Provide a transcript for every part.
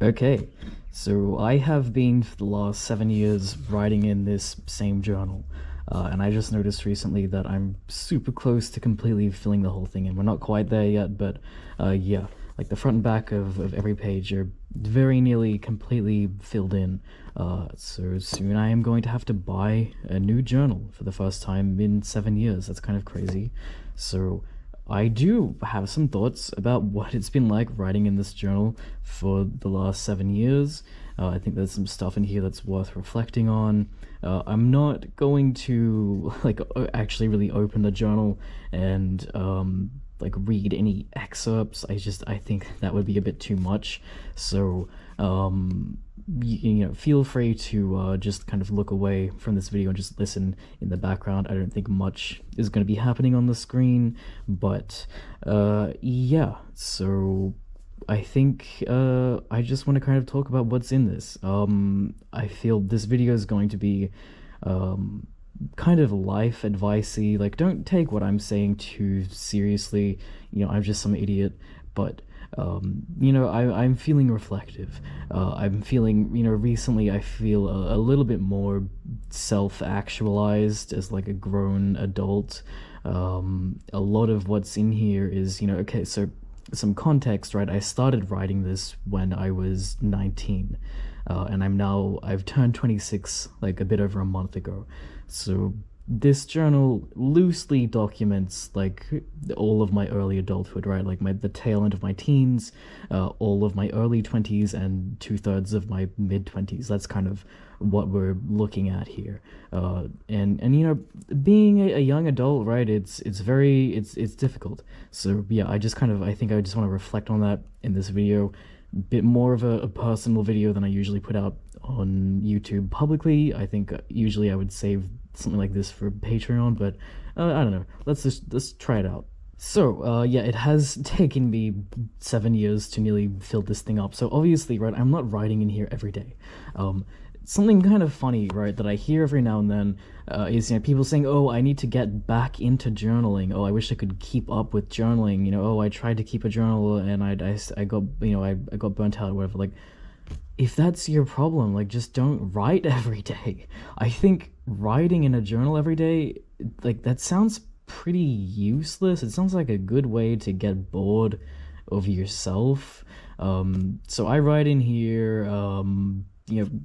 Okay, so I have been for the last 7 years writing in this same journal, and I just noticed recently that I'm super close to completely filling the whole thing in. We're not quite there yet, but yeah, like the front and back of every page are very nearly completely filled in. So soon I am going to have to buy a new journal for the first time in 7 years. That's kind of crazy. So I do have some thoughts about what it's been like writing in this journal for the last 7 years. I think there's some stuff in here that's worth reflecting on. I'm not going to like actually really open the journal and like read any excerpts. I think that would be a bit too much. So feel free to just kind of look away from this video and just listen in the background. I don't think much is going to be happening on the screen, but yeah, so I think I just want to kind of talk about what's in this. I feel this video is going to be um, kind of life advicey. Like, don't take what I'm saying too seriously. I'm just some idiot, but I'm feeling reflective. I'm feeling, recently I feel a little bit more self-actualized as like a grown adult. A lot of what's in here is, okay, so some context, right? I started writing this when I was 19, and I've turned 26 like a bit over a month ago. So this journal loosely documents like all of my early adulthood, right? Like the tail end of my teens, all of my early 20s, and 2/3 of my mid 20s. That's kind of what we're looking at here. And being a young adult, right? It's difficult. So yeah, I think I just want to reflect on that in this video. Bit more of a personal video than I usually put out on YouTube publicly. I think usually I would save something like this for Patreon, but I don't know. Let's try it out. So yeah, it has taken me 7 years to nearly fill this thing up. So obviously, right, I'm not writing in here every day. Something kind of funny, right, that I hear every now and then is, people saying, "Oh, I need to get back into journaling. Oh, I wish I could keep up with journaling. Oh, I tried to keep a journal and I got, I got burnt out or whatever." Like, if that's your problem, like, just don't write every day. I think writing in a journal every day, like, that sounds pretty useless. It sounds like a good way to get bored of yourself. So I write in here,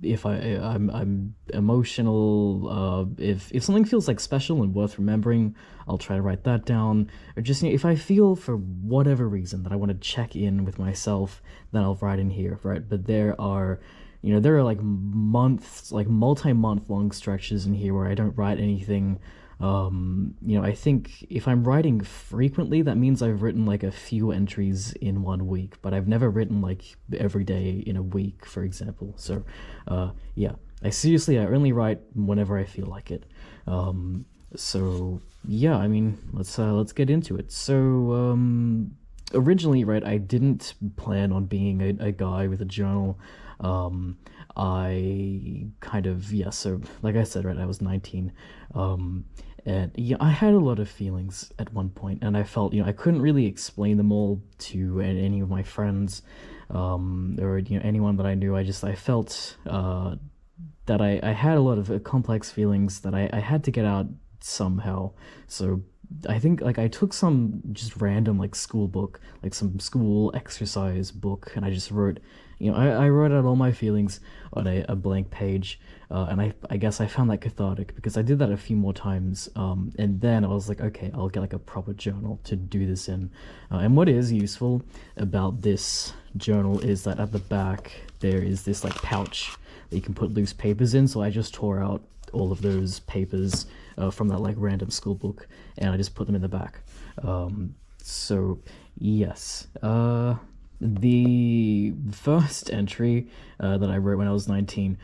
if I'm emotional, if something feels like special and worth remembering, I'll try to write that down. Or just, if I feel for whatever reason that I want to check in with myself, then I'll write in here, right? But there are like months, like multi-month long stretches in here where I don't write anything. I think if I'm writing frequently, that means I've written like a few entries in 1 week, but I've never written like every day in a week, for example. So, yeah, I only write whenever I feel like it. So yeah, I mean, let's get into it. So, originally, right, I didn't plan on being a guy with a journal. I kind of, yeah, so like I said, right, I was 19. And yeah, I had a lot of feelings at one point, and I felt, I couldn't really explain them all to any of my friends, or, anyone that I knew. I felt, that I had a lot of complex feelings that I had to get out somehow. So I think like I took some just random like school book, like some school exercise book, and I just wrote, I wrote out all my feelings on a blank page, and I guess I found that cathartic because I did that a few more times, and then I was like, okay, I'll get like a proper journal to do this in. And what is useful about this journal is that at the back there is this like pouch that you can put loose papers in. So I just tore out all of those papers from that like random school book, and I just put them in the back. So yes, the first entry that I wrote when I was 19,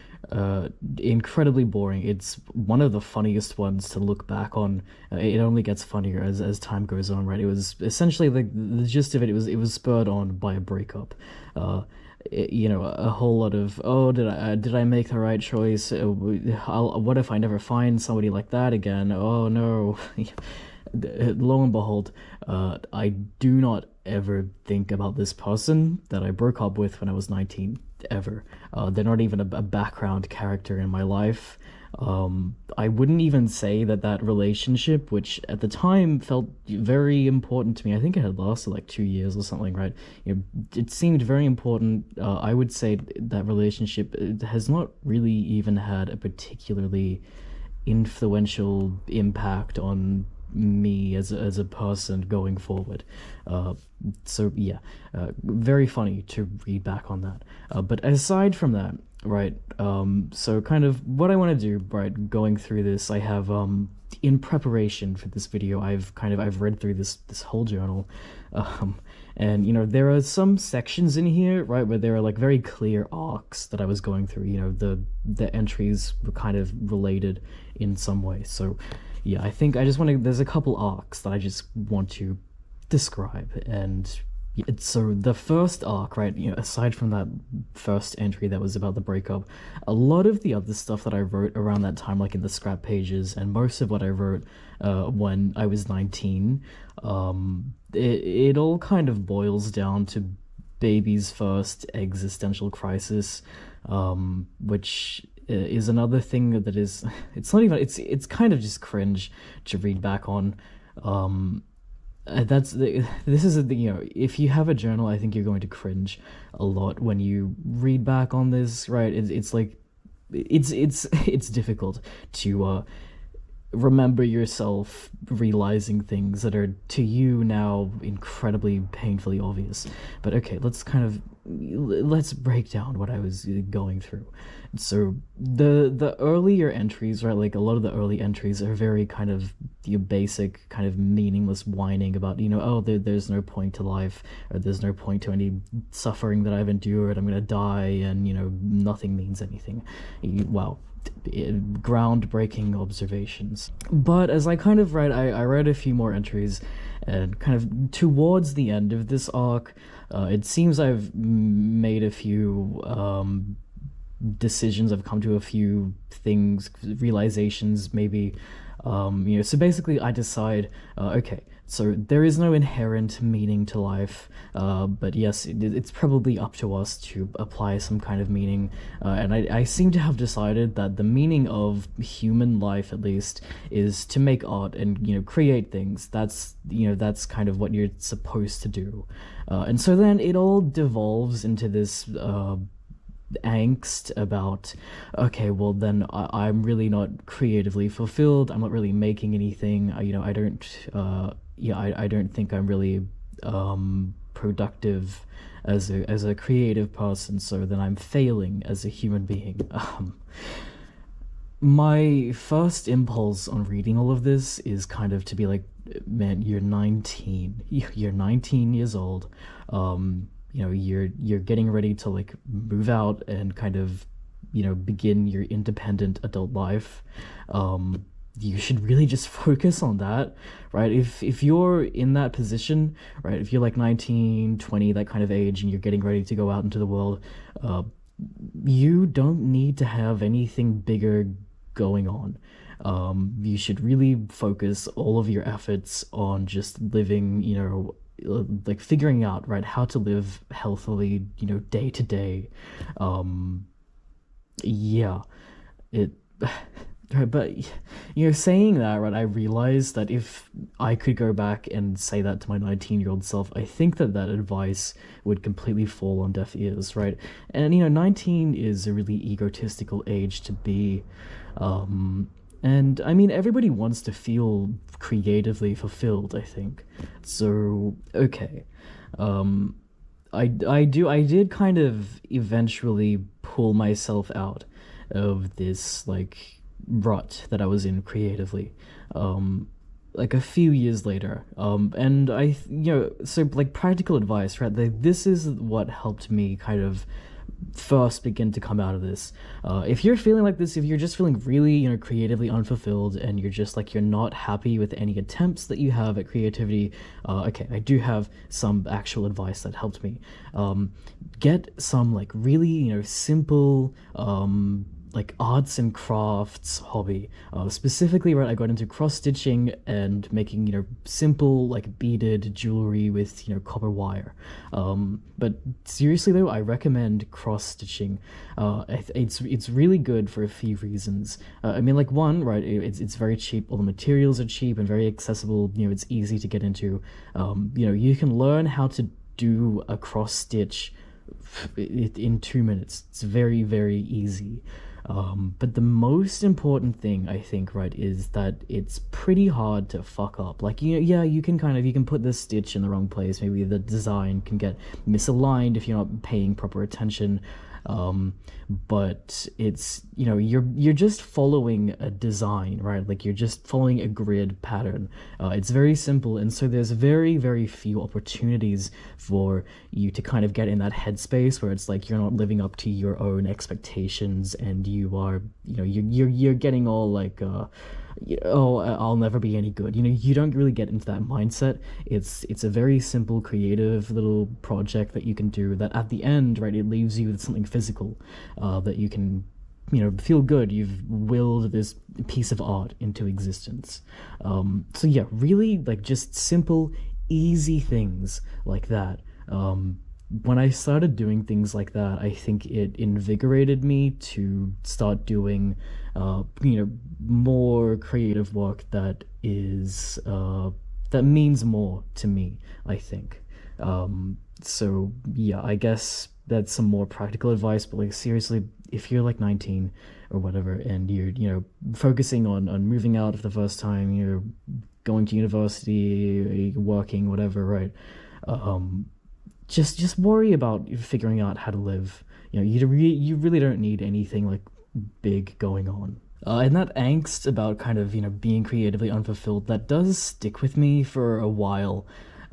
incredibly boring. It's one of the funniest ones to look back on. It only gets funnier as time goes on, right? It was essentially the gist of it. It was spurred on by a breakup. A whole lot of, oh, did I make the right choice? What if I never find somebody like that again? Oh no. Lo and behold, I do not ever think about this person that I broke up with when I was 19, ever. They're not even a background character in my life. I wouldn't even say that that relationship, which at the time felt very important to me, I think it had lasted like 2 years or something, right? You know, it seemed very important. I would say that relationship has not really even had a particularly influential impact on me as a person going forward. Uh, so yeah, very funny to read back on that. But aside from that, right? So kind of what I want to do, right? Going through this, I have in preparation for this video, I've read through this whole journal, um, and you know there are some sections in here, right, where there are like very clear arcs that I was going through. You know the entries were kind of related in some way. So yeah, I think I just want to. There's a couple arcs that I just want to describe, and so the first arc, right? You know, aside from that first entry that was about the breakup, a lot of the other stuff that I wrote around that time, like in the scrap pages, and most of what I wrote when I was 19, it all kind of boils down to baby's first existential crisis, which is another thing that is it's not even it's kind of just cringe to read back on. This is the, you know, if you have a journal, I think you're going to cringe a lot when you read back on this, right? It's like it's difficult to remember yourself realizing things that are to you now incredibly painfully obvious. But okay, let's break down what I was going through. So the earlier entries, right, like a lot of the early entries are very kind of the basic kind of meaningless whining about, you know, oh, there's no point to life, or there's no point to any suffering that I've endured, I'm gonna die, and you know nothing means anything. Wow, groundbreaking observations. But as I kind of read, I read a few more entries, and kind of towards the end of this arc, it seems I've made a few decisions. I've come to a few things, realizations, maybe. You know, so basically, I decide, okay, so there is no inherent meaning to life, but yes, it's probably up to us to apply some kind of meaning. And I seem to have decided that the meaning of human life, at least, is to make art and, you know, create things. That's, you know, that's kind of what you're supposed to do. And so then it all devolves into this angst about, okay, well then I'm really not creatively fulfilled, I'm not really making anything, you know, I don't I don't think I'm really productive as a creative person, so then I'm failing as a human being. My first impulse on reading all of this is kind of to be like, man, you're 19, you're 19 years old, you know, you're getting ready to like move out and kind of, you know, begin your independent adult life. You should really just focus on that, right? If you're in that position, right, if you're like 19, 20, that kind of age, and you're getting ready to go out into the world, you don't need to have anything bigger going on. You should really focus all of your efforts on just living, you know, like figuring out, right, how to live healthily, you know, day to day. Yeah, it right, but you know, saying that, right, I realized that if I could go back and say that to my 19-year-old self, I think that that advice would completely fall on deaf ears, right? And you know, 19 is a really egotistical age to be. And I mean, everybody wants to feel creatively fulfilled, I think. So, okay. I did kind of eventually pull myself out of this, like, rut that I was in creatively. Like a few years later. And you know, so like practical advice, right? This is what helped me kind of first begin to come out of this. If you're feeling like this, if you're just feeling really, you know, creatively unfulfilled, and you're just like, you're not happy with any attempts that you have at creativity, okay, I do have some actual advice that helped me. Get some like really, you know, simple like arts and crafts hobby. Specifically, right, I got into cross stitching and making simple like beaded jewelry with copper wire. But seriously though, I recommend cross stitching. It's really good for a few reasons. I mean, like one, right, it's very cheap. All the materials are cheap and very accessible. It's easy to get into. You can learn how to do a cross stitch in 2 minutes. It's very, very easy. But the most important thing I think, right, is that it's pretty hard to fuck up. Like, yeah, you can put the stitch in the wrong place. Maybe the design can get misaligned if you're not paying proper attention. But it's you're just following a design, right? Like you're just following a grid pattern. It's very simple, and so there's very, very few opportunities for you to kind of get in that headspace where it's like you're not living up to your own expectations, and you are you're getting all like oh, I'll never be any good. You don't really get into that mindset. It's a very simple, creative little project that you can do that at the end, right, it leaves you with something physical that you can, feel good. You've willed this piece of art into existence. So yeah, really like just simple, easy things like that. When I started doing things like that, I think it invigorated me to start doing, more creative work that means more to me, I think. So yeah, I guess that's some more practical advice, but like seriously, if you're like 19 or whatever, and you're, focusing on moving out for the first time, you're going to university, working, whatever, right? Just worry about figuring out how to live. You really don't need anything like big going on. And that angst about kind of being creatively unfulfilled, that does stick with me for a while,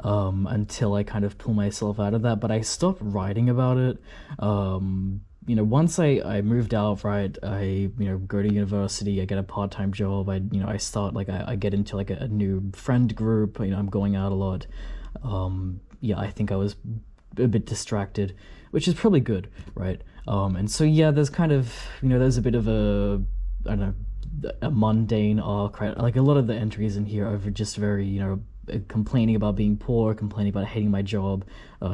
until I kind of pull myself out of that. But I stopped writing about it. Once I moved out, right, I go to university, I get a part-time job, I start like I get into like a new friend group. I'm going out a lot. Yeah, I think I was a bit distracted, which is probably good, right? And so yeah, there's kind of there's a bit of a, I don't know, a mundane arc, right? Like a lot of the entries in here are just very complaining about being poor, complaining about hating my job,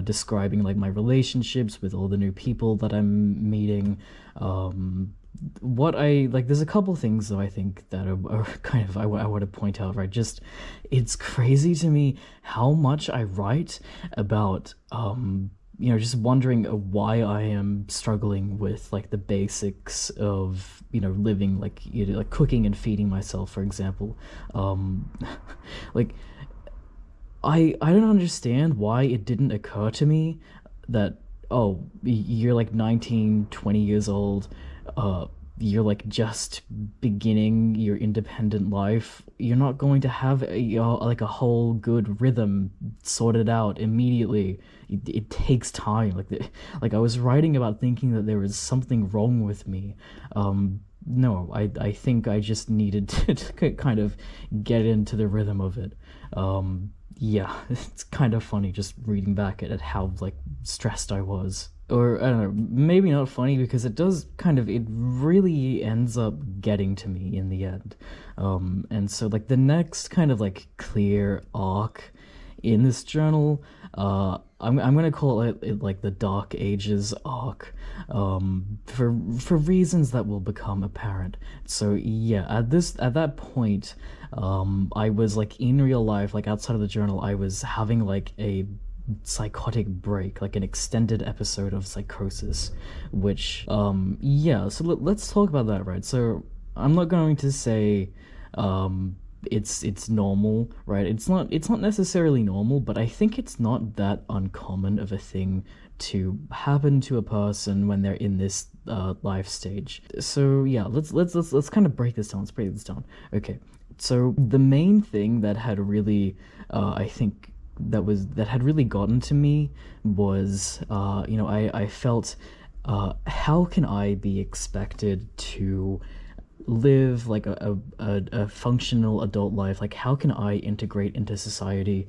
describing like my relationships with all the new people that I'm meeting. What I like, there's a couple things though I think that are kind of I want to point out, right? Just it's crazy to me how much I write about just wondering why I am struggling with like the basics of living, like like cooking and feeding myself, for example. Like I don't understand why it didn't occur to me that, oh, you're like 19, 20 years old, you're like just beginning your independent life. You're not going to have like a whole good rhythm sorted out immediately. It takes time. Like I was writing about thinking that there was something wrong with me. No, I think I just needed to kind of get into the rhythm of it. Yeah, it's kind of funny just reading back at how like stressed I was. Or I don't know, maybe not funny, because it really ends up getting to me in the end. And so like the next kind of like clear arc in this journal, I'm gonna call it like the Dark Ages arc, for reasons that will become apparent. So yeah, at that point, I was like in real life, like outside of the journal, I was having like a psychotic break, like an extended episode of psychosis, which yeah, so let's talk about that, right? So I'm not going to say it's normal, right? It's not necessarily normal, but I think it's not that uncommon of a thing to happen to a person when they're in this life stage. So yeah, let's kind of break this down. Let's break this down. Okay, so the main thing that had really I think that had really gotten to me was I felt, how can I be expected to live like a functional adult life? Like how can I integrate into society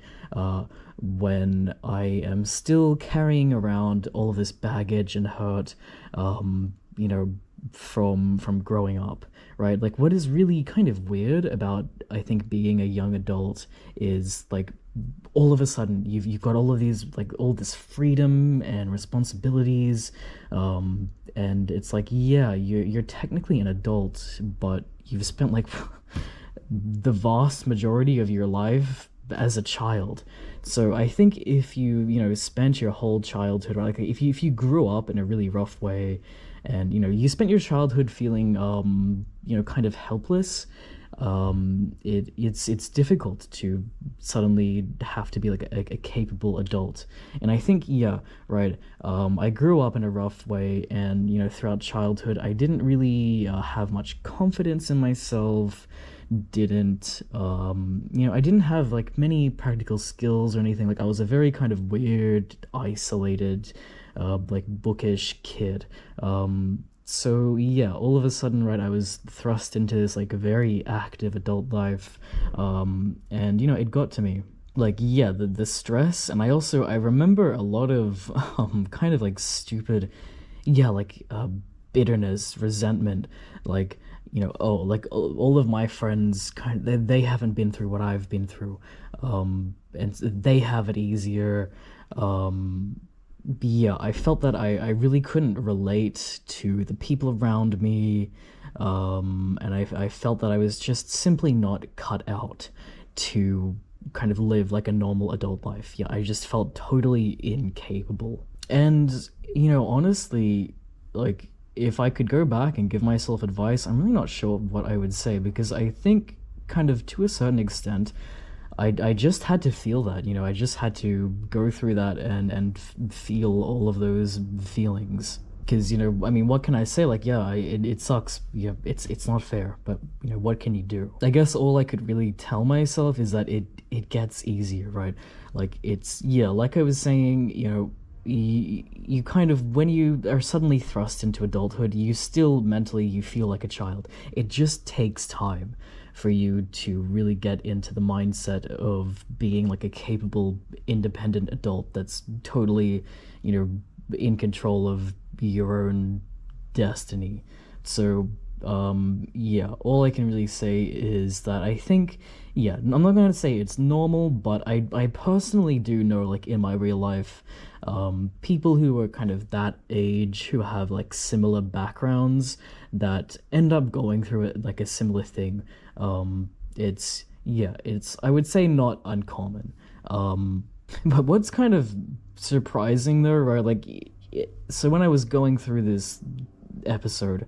when I am still carrying around all of this baggage and hurt? from growing up, right? Like what is really kind of weird about, I think, being a young adult is like all of a sudden you've got all of these, like all this freedom and responsibilities, and it's like, yeah, you're technically an adult, but you've spent like the vast majority of your life as a child. So I think if you spent your whole childhood, or like if you grew up in a really rough way, and you spent your childhood feeling kind of helpless, it's difficult to suddenly have to be like a capable adult. And I think, yeah, right, I grew up in a rough way, and throughout childhood I didn't really have much confidence in myself, didn't I didn't have like many practical skills or anything. Like I was a very kind of weird, isolated, like bookish kid. So yeah, all of a sudden, right, I was thrust into this like very active adult life, and it got to me. Like, yeah, the stress, and I remember a lot of kind of like stupid, yeah, like bitterness, resentment, like oh, like all of my friends they haven't been through what I've been through, and they have it easier. Yeah, I felt that I really couldn't relate to the people around me, and I felt that I was just simply not cut out to kind of live like a normal adult life. Yeah, I just felt totally incapable. And, honestly, like, if I could go back and give myself advice, I'm really not sure what I would say, because I think, kind of to a certain extent, I just had to feel that, I just had to go through that and feel all of those feelings. Because, I mean, what can I say? Like, yeah, it sucks. Yeah, it's not fair, but, what can you do? I guess all I could really tell myself is that it gets easier, right? Like, it's, yeah, like I was saying, you kind of, when you are suddenly thrust into adulthood, you still mentally, you feel like a child. It just takes time for you to really get into the mindset of being like a capable, independent adult that's totally, in control of your own destiny. So, yeah, all I can really say is that I think, yeah, I'm not going to say it's normal, but I personally do know, like, in my real life, people who are kind of that age, who have, like, similar backgrounds, that end up going through it, like, a similar thing. It's, yeah, it's, I would say, not uncommon. But what's kind of surprising, though, right, like, so when I was going through this episode,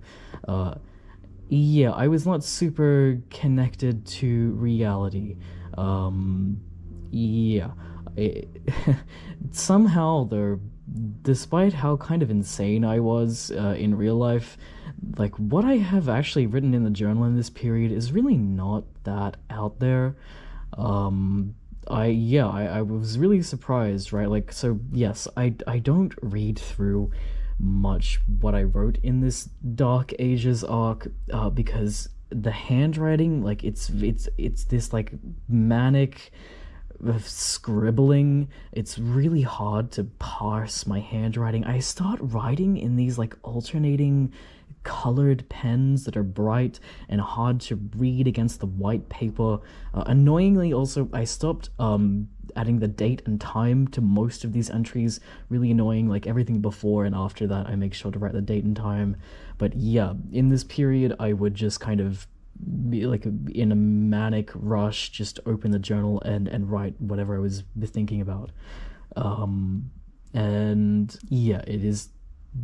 yeah, I was not super connected to reality. Yeah, it, somehow though, despite how kind of insane I was in real life, like what I have actually written in the journal in this period is really not that out there. I was really surprised, right? Like, so yes, I don't read through much what I wrote in this Dark Ages arc, because the handwriting, like it's this like manic scribbling. It's really hard to parse my handwriting. I start writing in these like alternating colored pens that are bright and hard to read against the white paper. Annoyingly, also, I stopped adding the date and time to most of these entries. Really annoying. Like everything before and after that, I make sure to write the date and time. But yeah, in this period, I would just kind of be like in a manic rush, just open the journal and write whatever I was thinking about. And yeah, it is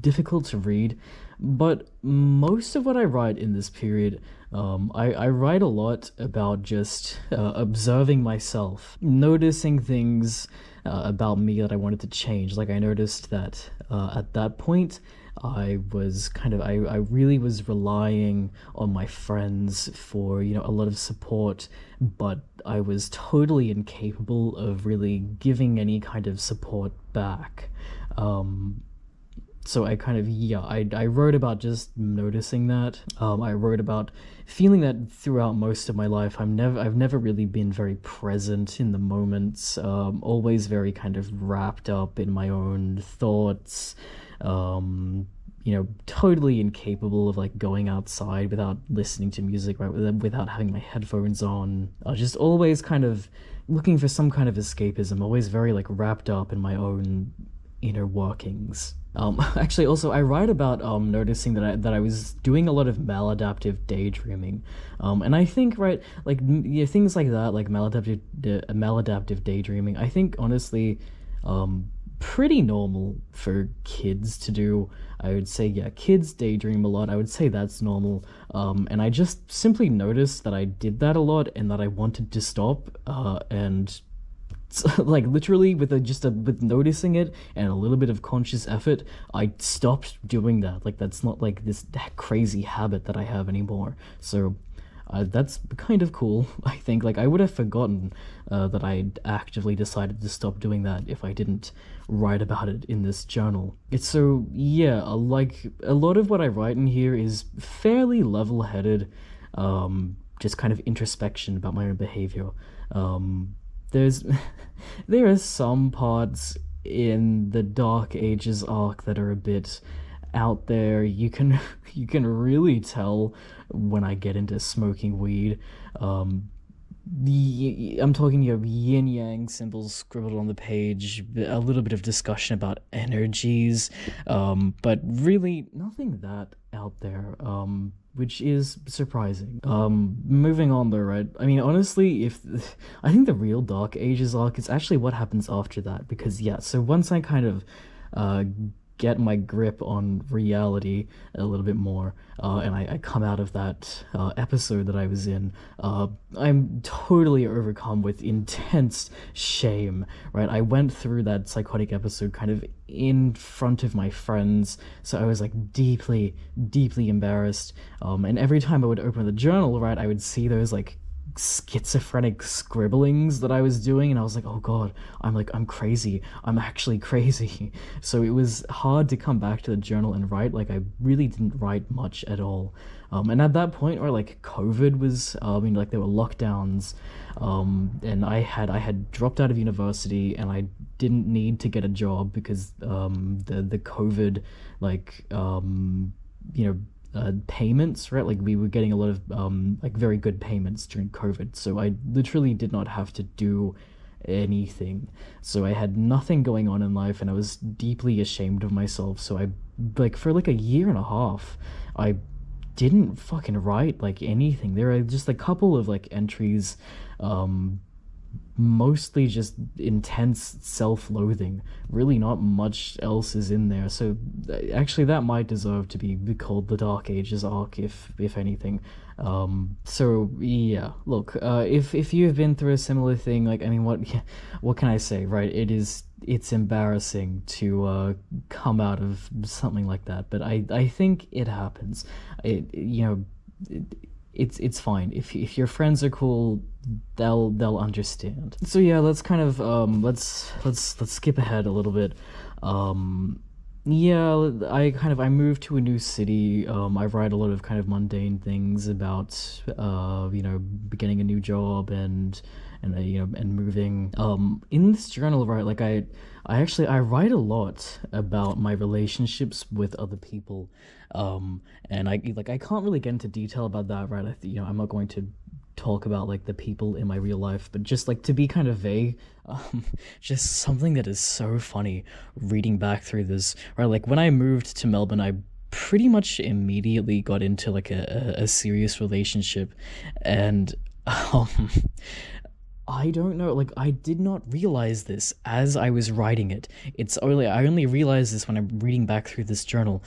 difficult to read, but most of what I write in this period, I write a lot about just observing myself, noticing things about me that I wanted to change. Like I noticed that at that point, I was kind of, I really was relying on my friends for, a lot of support, but I was totally incapable of really giving any kind of support back. So I kind of, yeah, I wrote about just noticing that. I wrote about feeling that throughout most of my life. I've never really been very present in the moments. Always very kind of wrapped up in my own thoughts. totally incapable of like going outside without listening to music, right? Without having my headphones on. I was just always kind of looking for some kind of escapism, always very like wrapped up in my own inner workings. Actually, also, I write about noticing that I was doing a lot of maladaptive daydreaming, and I think right, like yeah, things like that, like maladaptive daydreaming. I think honestly, um, pretty normal for kids to do. I would say, yeah, kids daydream a lot. I would say that's normal. And I just simply noticed that I did that a lot and that I wanted to stop. And like literally with noticing it and a little bit of conscious effort, I stopped doing that. Like that's not like this crazy habit that I have anymore. So that's kind of cool. I think like I would have forgotten that I'd actively decided to stop doing that if I didn't write about it in this journal. It's so yeah, like a lot of what I write in here is fairly level-headed, just kind of introspection about my own behavior. There's there are some parts in the Dark Ages arc that are a bit out there. You can really tell when I get into smoking weed. I'm talking yin yang symbols scribbled on the page, a little bit of discussion about energies, but really nothing that out there, which is surprising. Moving on though, right? I mean, honestly, if I think the real Dark Ages arc is actually what happens after that, because yeah, so once I kind of get my grip on reality a little bit more, and I come out of that episode that I was in, I'm totally overcome with intense shame, right? I went through that psychotic episode kind of in front of my friends, so I was like deeply, deeply embarrassed. And every time I would open the journal, right, I would see those like schizophrenic scribblings that I was doing, and I was like, oh god, I'm crazy, I'm actually crazy. So it was hard to come back to the journal and write. Like I really didn't write much at all. And at that point where like COVID was, like there were lockdowns, and I had dropped out of university and I didn't need to get a job because the COVID like payments, right? Like we were getting a lot of like very good payments during COVID, so I literally did not have to do anything. So I had nothing going on in life, and I was deeply ashamed of myself. So I like for like a year and a half, I didn't fucking write like anything. There are just a couple of like entries, mostly just intense self-loathing. Really not much else is in there. So actually that might deserve to be called the Dark Ages arc, if anything. So yeah, look, if you've been through a similar thing, like I mean, what can I say, right? It's embarrassing to come out of something like that, but I think it happens. It's fine. If your friends are cool, they'll understand. So yeah, let's kind of let's skip ahead a little bit. Yeah, I moved to a new city. I write a lot of kind of mundane things about beginning a new job and moving. In this journal, right, like I write a lot about my relationships with other people. And I can't really get into detail about that, right? I'm not going to talk about like the people in my real life, but just like to be kind of vague, just something that is so funny reading back through this, right? Like when I moved to Melbourne, I pretty much immediately got into like a serious relationship, and I don't know, like I did not realize this as I was writing it. I only realized this when I'm reading back through this journal.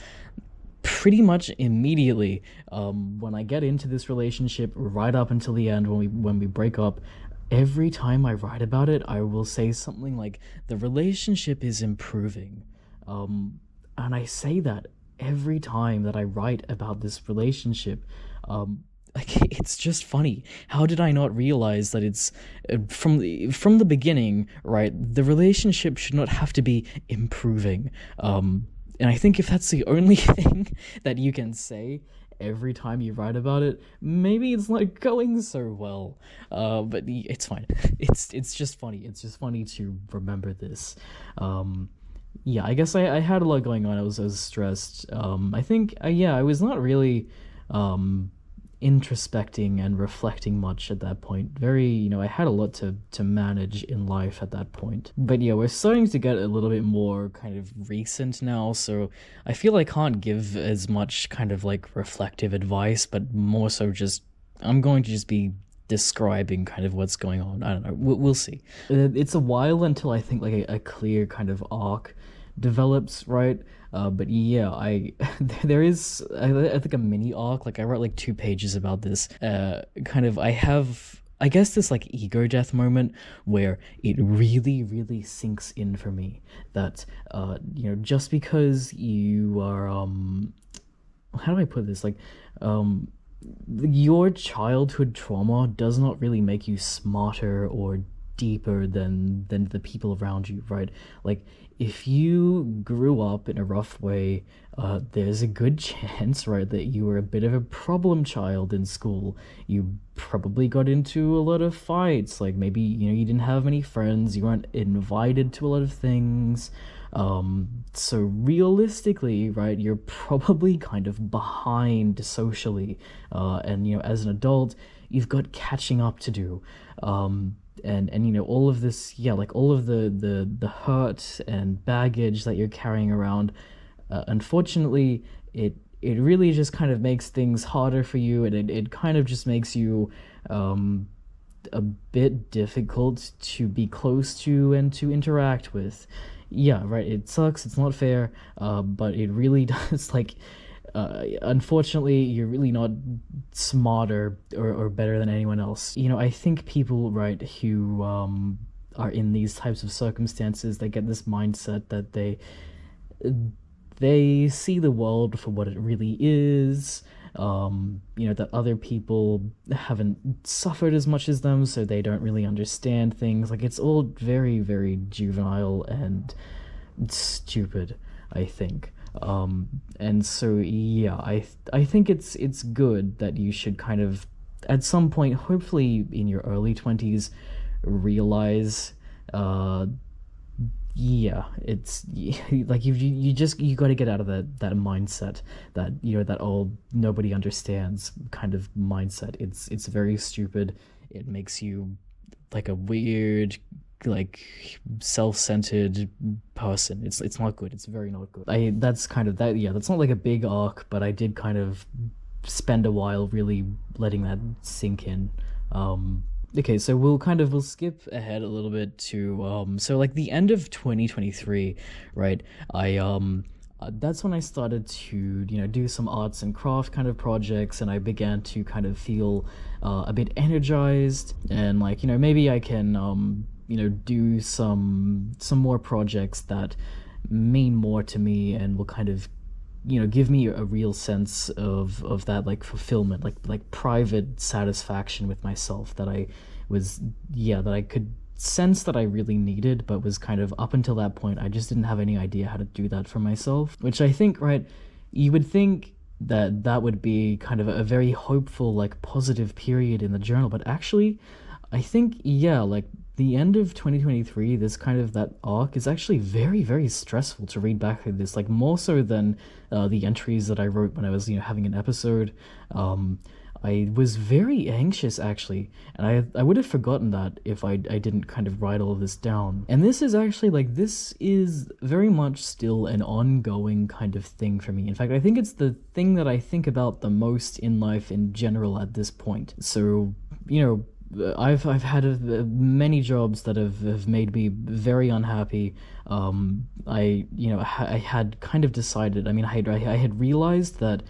Pretty much immediately, when I get into this relationship, right up until the end when we break up, every time I write about it, I will say something like the relationship is improving, and I say that every time that I write about this relationship. Like it's just funny. How did I not realize that it's from the beginning, right? The relationship should not have to be improving. And I think if that's the only thing that you can say every time you write about it, maybe it's not going so well. But it's fine. It's just funny. It's just funny to remember this. Yeah, I guess I had a lot going on. I was stressed. I think yeah, I was not really um introspecting and reflecting much at that point. Very, I had a lot to manage in life at that point. But yeah, we're starting to get a little bit more kind of recent now, so I feel I can't give as much kind of like reflective advice, but more so just I'm going to just be describing kind of what's going on. I don't know. We'll see. It's a while until I think like a clear kind of arc develops, right? But yeah, I there is I think a mini arc. Like I wrote like 2 pages about this. Kind of I have I guess this like ego death moment where it really really sinks in for me that just because you are how do I put this, like um your childhood trauma does not really make you smarter or deeper than the people around you, right? Like if you grew up in a rough way, there's a good chance, right, that you were a bit of a problem child in school. You probably got into a lot of fights, like maybe you didn't have many friends, you weren't invited to a lot of things. So realistically, right, you're probably kind of behind socially, and as an adult, you've got catching up to do. And all of this, yeah, like all of the hurt and baggage that you're carrying around, unfortunately, it really just kind of makes things harder for you, and it kind of just makes you a bit difficult to be close to and to interact with. Yeah, right. It sucks. It's not fair. But it really does. Like, unfortunately, you're really not smarter or better than anyone else. I think people, right, who are in these types of circumstances, they get this mindset that they see the world for what it really is. That other people haven't suffered as much as them, so they don't really understand things. Like it's all very, very juvenile and stupid, I think. And so yeah, I think it's good that you should kind of at some point, hopefully in your early 20s, realize yeah, it's like you got to get out of that mindset that that old nobody understands kind of mindset. It's very stupid. It makes you like a weird, like self-centered person. It's not good. It's very not good. I That's kind of that. Yeah, that's not like a big arc, but I did kind of spend a while really letting that sink in. Okay, so we'll skip ahead a little bit to so like the end of 2023, right? I That's when I started to do some arts and craft kind of projects, and I began to kind of feel a bit energized, and like maybe I can do some more projects that mean more to me and will kind of give me a real sense of that like fulfillment, like private satisfaction with myself that I was yeah that I could sense that I really needed, but was kind of up until that point I just didn't have any idea how to do that for myself, which I think, right, you would think that that would be kind of a very hopeful, like positive period in the journal, but actually I think, yeah, like the end of 2023, this kind of that arc is actually very, very stressful to read back through this, like more so than the entries that I wrote when I was, having an episode. I was very anxious actually, and I would have forgotten that if I didn't kind of write all of this down. And this is actually like this is very much still an ongoing kind of thing for me. In fact, I think it's the thing that I think about the most in life in general at this point. So, I've had many jobs that have made me very unhappy. I had kind of decided. I mean, I had realized that,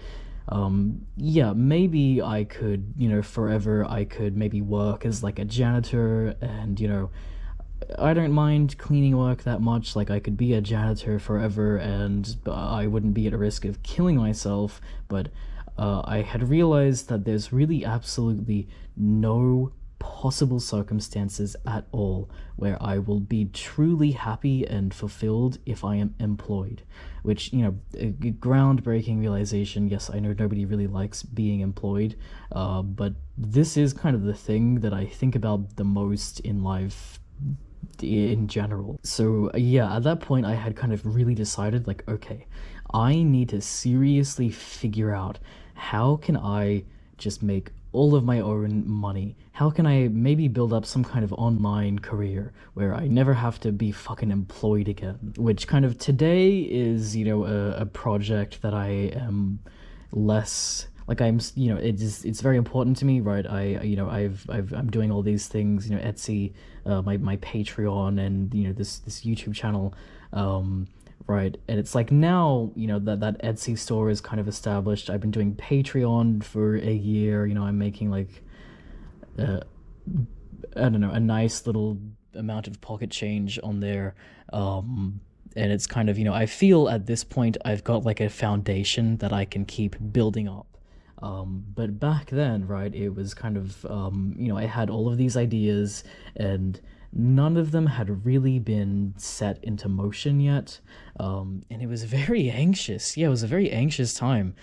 yeah, maybe I could, forever I could maybe work as like a janitor, and I don't mind cleaning work that much. Like I could be a janitor forever, and I wouldn't be at a risk of killing myself. But I had realized that there's really absolutely no possible circumstances at all where I will be truly happy and fulfilled if I am employed. Which, a groundbreaking realization. Yes, I know nobody really likes being employed, but this is kind of the thing that I think about the most in life in general. So yeah, at that point I had kind of really decided like, okay, I need to seriously figure out how can I just make all of my own money? How can I maybe build up some kind of online career where I never have to be fucking employed again? Which kind of today is, a project that I am less like it's very important to me, right? I'm doing all these things, Etsy, my Patreon, and this YouTube channel, right? And it's like now, that Etsy store is kind of established. I've been doing Patreon for a year. I'm making like uh, I don't know, a nice little amount of pocket change on there. And it's kind of, I feel at this point I've got like a foundation that I can keep building up. But back then, right, it was kind of, I had all of these ideas and none of them had really been set into motion yet. And it was very anxious. Yeah, it was a very anxious time.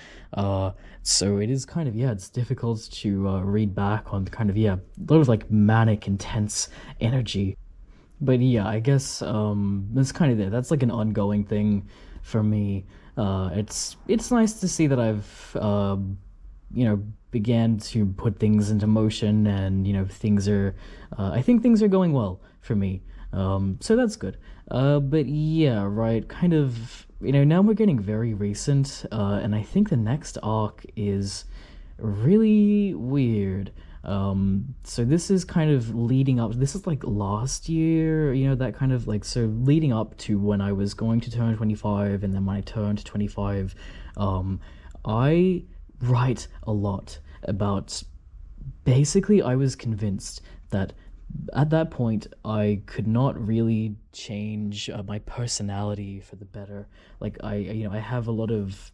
So it is kind of, yeah, it's difficult to read back on kind of, yeah, a lot of like manic, intense energy. But yeah, I guess that's kind of it. That's like an ongoing thing for me. It's nice to see that I've began to put things into motion, and things are I think things are going well for me. So that's good. But yeah, right, kind of now we're getting very recent, and I think the next arc is really weird. So this is kind of leading up. This is like last year, that kind of like, so leading up to when I was going to turn 25, and then when I turned 25, I write a lot about, basically I was convinced that at that point I could not really change my personality for the better. Like I have a lot of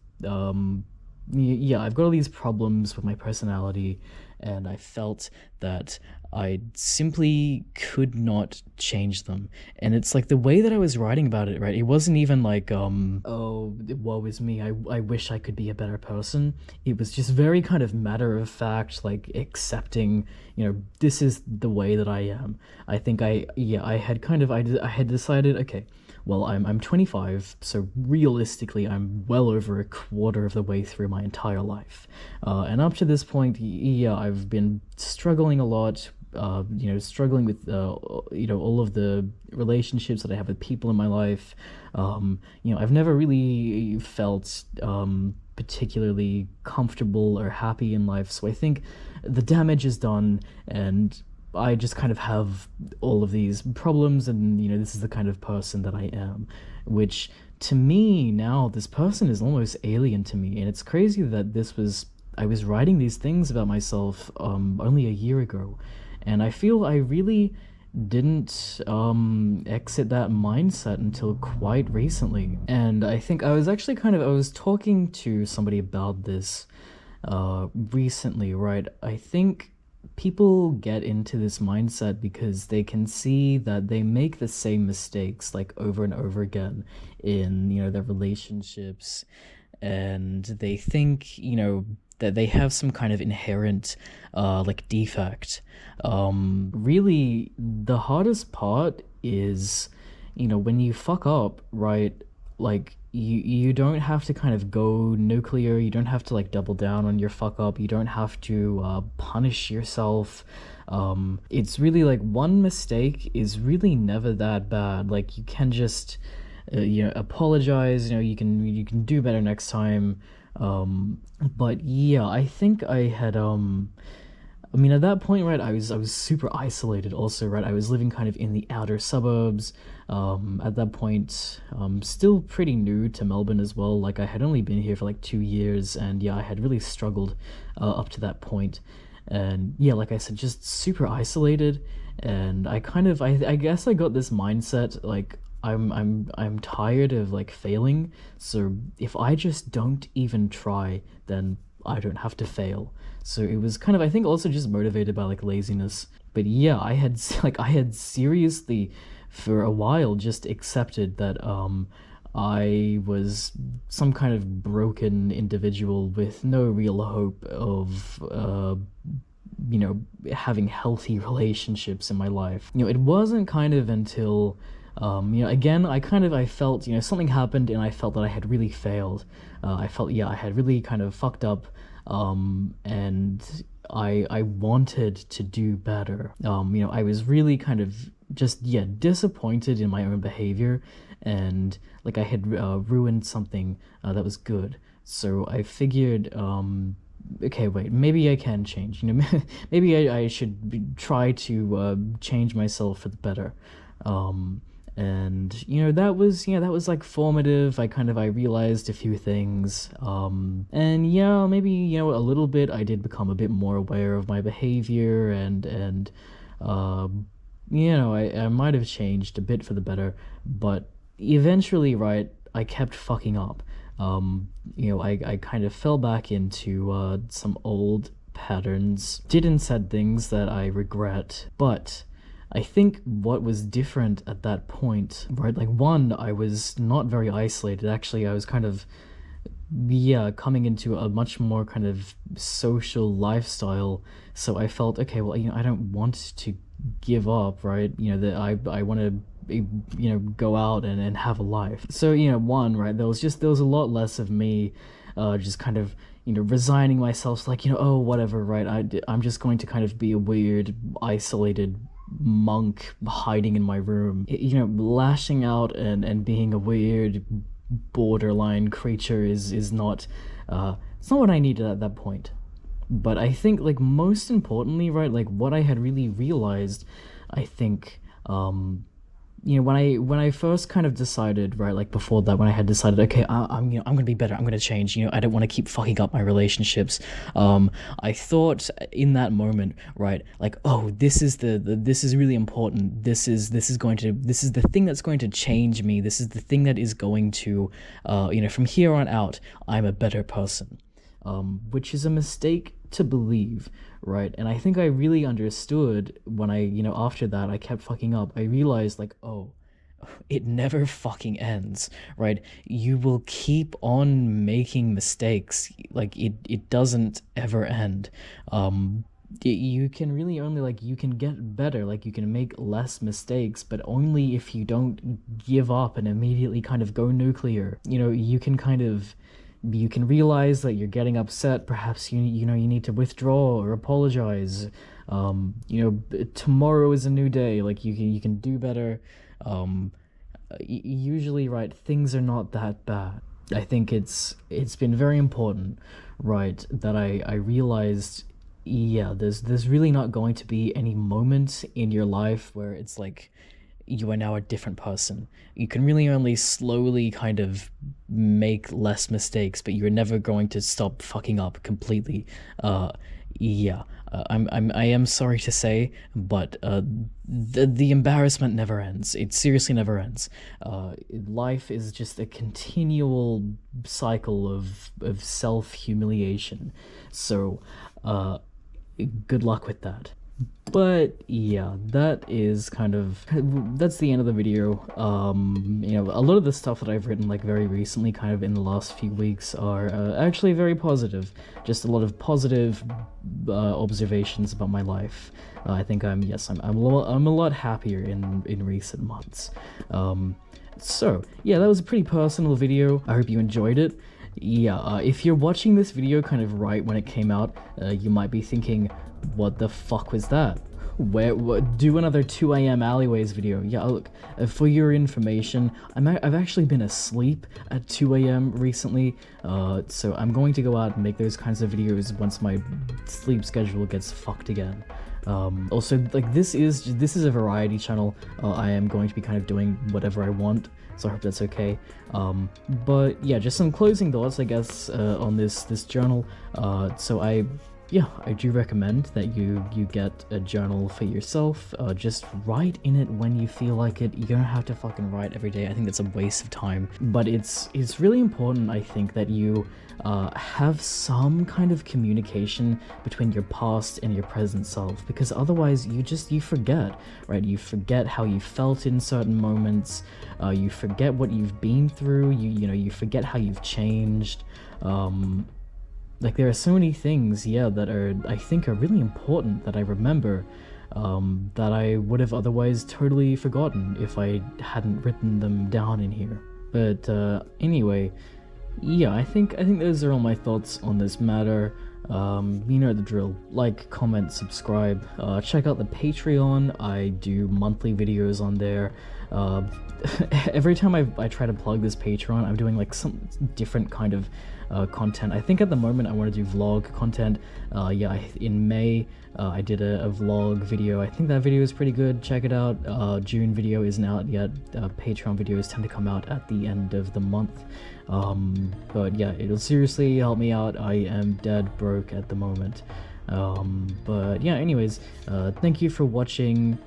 yeah, I've got all these problems with my personality, and I felt that I simply could not change them. And it's like the way that I was writing about it, right? It wasn't even like, oh, woe is me. I wish I could be a better person. It was just very kind of matter of fact, like accepting, this is the way that I am. I think I had kind of, I had decided, okay, well, I'm 25, so realistically, I'm well over a quarter of the way through my entire life. And up to this point, yeah, I've been struggling a lot, struggling with, all of the relationships that I have with people in my life. I've never really felt particularly comfortable or happy in life, so I think the damage is done, and I just kind of have all of these problems, and this is the kind of person that I am, which to me now, this person is almost alien to me. And it's crazy that I was writing these things about myself only a year ago, and I feel I really didn't exit that mindset until quite recently. And I think I was talking to somebody about this recently, right? I think people get into this mindset because they can see that they make the same mistakes like over and over again in their relationships, and they think that they have some kind of inherent like defect. Really the hardest part is when you fuck up, right? Like you don't have to kind of go nuclear. You don't have to like double down on your fuck up. You don't have to punish yourself. It's really like one mistake is really never that bad. Like you can just apologize. You can do better next time. But yeah, I think I had at that point, right, I was super isolated also, right? I was living kind of in the outer suburbs. At that point, still pretty new to Melbourne as well. Like I had only been here for like 2 years, and yeah, I had really struggled up to that point. And yeah, like I said, just super isolated. And I guess I got this mindset like I'm tired of like failing. So if I just don't even try, then I don't have to fail. So it was kind of, I think, also just motivated by like laziness. But yeah, I had seriously for a while just accepted that I was some kind of broken individual with no real hope of you know, having healthy relationships in my life. You know, it wasn't kind of until, you know, again, I felt, you know, something happened and I felt that I had really failed. I felt, yeah, I had really kind of fucked up, and I wanted to do better. You know, I was really kind of just, yeah, disappointed in my own behavior, and like I had ruined something that was good. So I figured, okay, wait, maybe I can change. You know, maybe I should try to change myself for the better. And you know, that was, yeah, that was like formative. I realized a few things. And yeah, maybe, you know, a little bit I did become a bit more aware of my behavior, and you know, I might have changed a bit for the better, but eventually, right, I kept fucking up. You know, I kind of fell back into some old patterns, did and said things that I regret, but I think what was different at that point, right, like one, I was not very isolated. Actually, I was kind of, yeah, coming into a much more kind of social lifestyle. So I felt, okay, well, you know, I don't want to give up, right? You know, that I want to, you know, go out and have a life. So, you know, one, right, there was a lot less of me just kind of, you know, resigning myself, like, you know, oh, whatever, right, I'm just going to kind of be a weird, isolated monk hiding in my room. You know, lashing out and being a weird borderline creature is not, it's not what I needed at that point. But I think, like, most importantly, right, like what I had really realized, I think, you know, when I first kind of decided, right, like before that, when I had decided, okay, I'm you know, I'm gonna be better, I'm gonna change, you know, I don't want to keep fucking up my relationships. I thought in that moment, right, like, oh, this is this is really important. This is the thing that's going to change me. This is the thing that is going to, you know, from here on out, I'm a better person. Which is a mistake to believe, right? And I think I really understood when I, you know, after that, I kept fucking up. I realized, like, oh, it never fucking ends, right? You will keep on making mistakes. Like, it doesn't ever end. You can really only, like, you can get better, like, you can make less mistakes, but only if you don't give up and immediately kind of go nuclear. You know, you can realize that you're getting upset. Perhaps you know, you need to withdraw or apologize. You know, tomorrow is a new day. Like, you can do better. Usually, right, things are not that bad. I think it's been very important, right, that I realized, yeah, there's really not going to be any moment in your life where it's like you are now a different person. You can really only slowly kind of make less mistakes, but you're never going to stop fucking up completely. Yeah, I am sorry to say, but the embarrassment never ends. It seriously never ends. Life is just a continual cycle of self-humiliation. So, good luck with that. But yeah, that's the end of the video. You know, a lot of the stuff that I've written, like, very recently, kind of in the last few weeks, are actually very positive. Just a lot of positive observations about my life. I think I'm a lot happier in recent months. So yeah, that was a pretty personal video. I hope you enjoyed it. Yeah, if you're watching this video kind of right when it came out, you might be thinking, what the fuck was that? Do another 2 a.m. alleyways video. Yeah, look, for your information, I've actually been asleep at 2 a.m. recently, so I'm going to go out and make those kinds of videos once my sleep schedule gets fucked again. Also, like, this is a variety channel. I am going to be kind of doing whatever I want, so I hope that's okay. But yeah, just some closing thoughts, I guess, on this journal. So I do recommend that you get a journal for yourself. Just write in it when you feel like it. You don't have to fucking write every day. I think that's a waste of time. But it's really important, I think, that you have some kind of communication between your past and your present self, because otherwise you forget, right? You forget how you felt in certain moments. You forget what you've been through. You forget how you've changed. Like, there are so many things, yeah, that I think are really important that I remember, that I would have otherwise totally forgotten if I hadn't written them down in here. But anyway, yeah, I think those are all my thoughts on this matter. You know the drill. Like, comment, subscribe. Check out the Patreon. I do monthly videos on there. Every time I try to plug this Patreon, I'm doing like some different kind of content. I think at the moment I want to do vlog content. Yeah, in May I did a vlog video. I think that video is pretty good. Check it out. June video isn't out yet. Patreon videos tend to come out at the end of the month. But yeah, it'll seriously help me out. I am dead broke at the moment. But yeah, anyways, thank you for watching.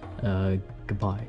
Goodbye.